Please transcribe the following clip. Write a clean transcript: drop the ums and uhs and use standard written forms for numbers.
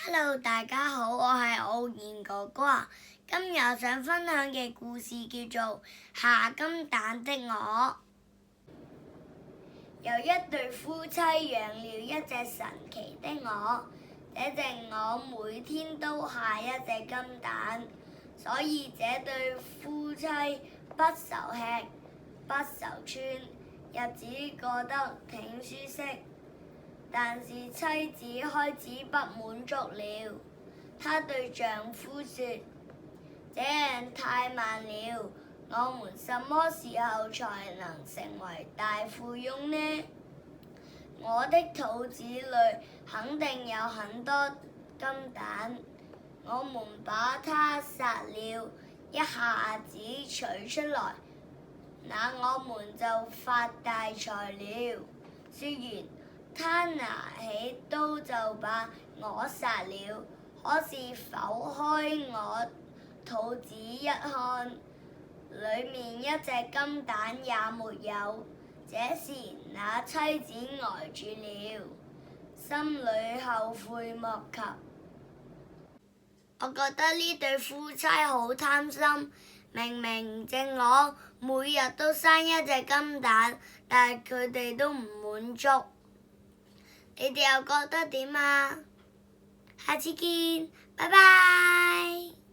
Hello， 大家好，我係奧然哥哥啊。今日想分享嘅故事叫做《下金蛋的鵝》。有一對夫妻養了一隻神奇的鵝，這隻鵝每天都下一隻金蛋，所以這對夫妻不愁吃不愁穿，日子過得挺舒適。但是妻子開始不滿足了，她對丈夫說：這樣太慢了，我們什麼時候才能成為大富翁呢？我的肚子裏肯定有很多金蛋，我們把它殺了，一下子取出來，那我們就發大財了。說完，他拿起刀就把鵝殺了，可是剖開鵝肚子一看，裡面一隻金蛋也沒有。這時那妻子呆住了，心裡後悔莫及。我覺得呢對夫妻好貪心，明明隻鵝每日都生一隻金蛋，但係佢哋都唔滿足。你哋又覺得點啊？下次見，拜拜。